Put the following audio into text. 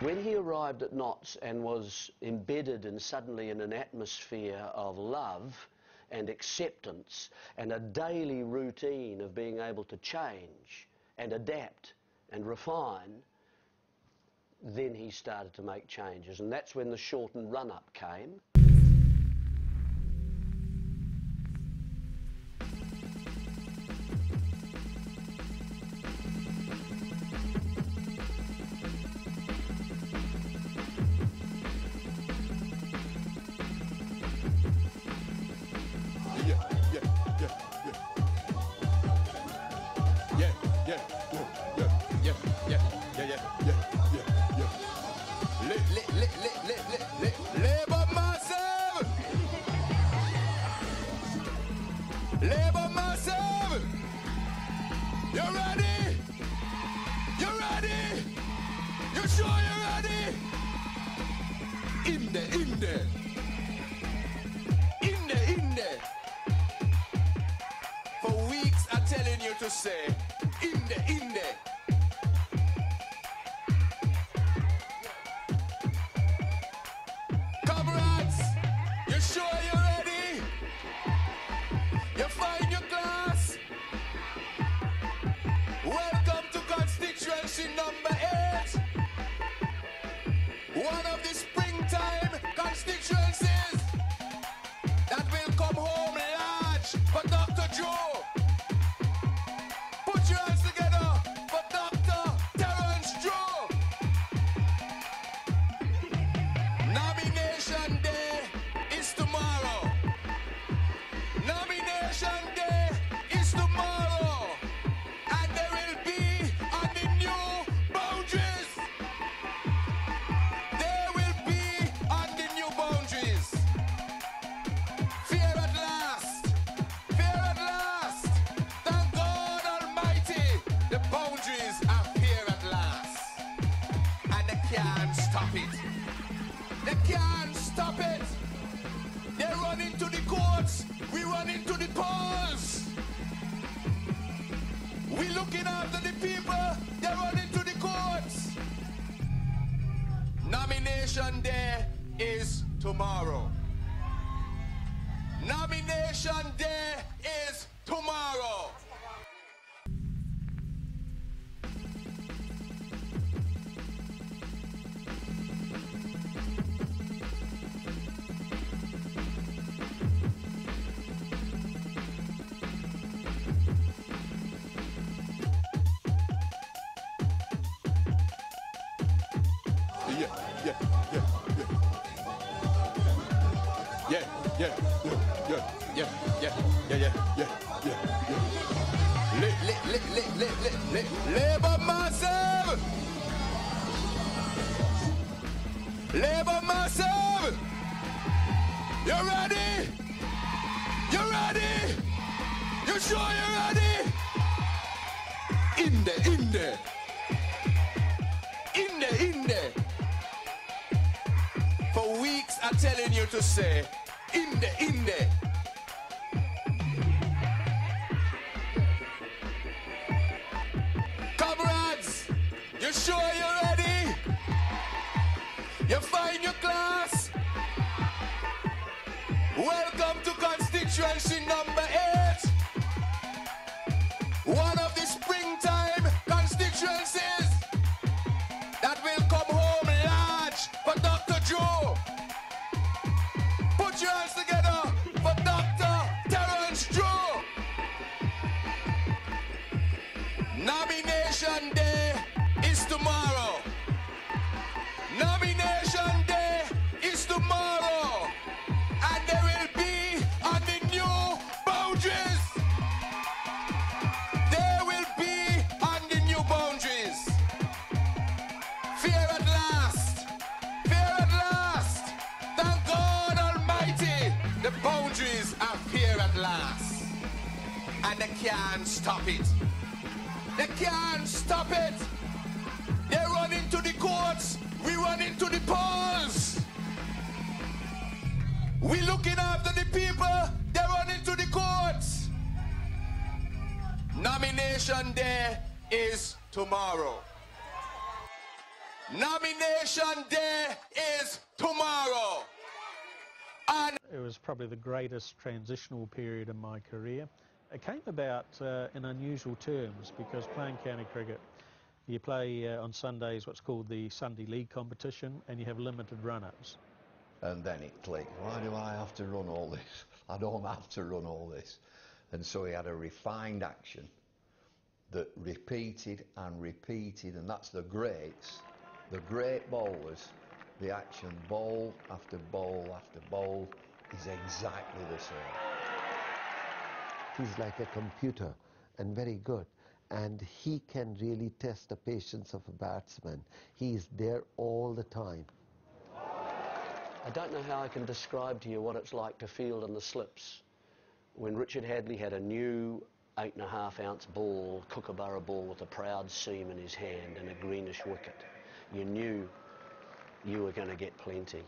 When he arrived at Notts and was embedded suddenly in an atmosphere of love and acceptance and a daily routine of being able to change and adapt and refine, then he started to make changes, and that's when the shortened run-up came. Labour massive! Labour massive! You ready? You ready? You sure you're ready? In there. For weeks I'm telling you to say, in there. Comrades, you sure you're ready? You find your class? Welcome to constituency number 8. One of the springtime constituencies that will come home large for Dr. Joe. Put your hands together for Dr. Terence Joe. Nomination day is tomorrow. Nomination day is tomorrow. And there will be on the new boundaries. There will be on the new boundaries. Fear at last. Fear at last. Thank God Almighty. The boundaries are here at last. And they can't stop it. They can't stop it. They run into the courts. We run into the polls. We looking after the people. They run into the courts. Nomination day is tomorrow. Nomination day is tomorrow. Labour massive! Labour massive! You ready? You ready? You sure you're ready? In there. For weeks I'm telling you to say, in there. Comrades, you sure you're ready? You find your class? Welcome to constituency number 8. One of the springtime constituencies that will come home large for Dr. Joe. Put your hands together for Dr. Terence Joe. Nomination day is tomorrow. Nomination day is tomorrow. And there will be on the new boundaries. There will be on the new boundaries. Fear at last. Fear at last. Thank God Almighty. The boundaries are here at last. And they can't stop it. They can't stop it. They run into the courts. We run into the polls. We looking after the people. They run into the courts. Nomination day is tomorrow. Nomination day is tomorrow. And it was probably the greatest transitional period in my career. It came about in unusual terms because playing county cricket, you play on Sundays what's called the Sunday League competition, and you have limited run-ups. And then it clicked. Why do I have to run all this? I don't have to run all this. And so he had a refined action that repeated and repeated, and that's the greats, the great bowlers. The action, bowl after bowl after bowl, is exactly the same. He's like a computer and very good, and he can really test the patience of a batsman. He's there all the time. I don't know how I can describe to you what it's like to field in the slips when Richard Hadley had a new 8.5-ounce ball, Kookaburra ball with a proud seam in his hand and a greenish wicket. You knew you were going to get plenty.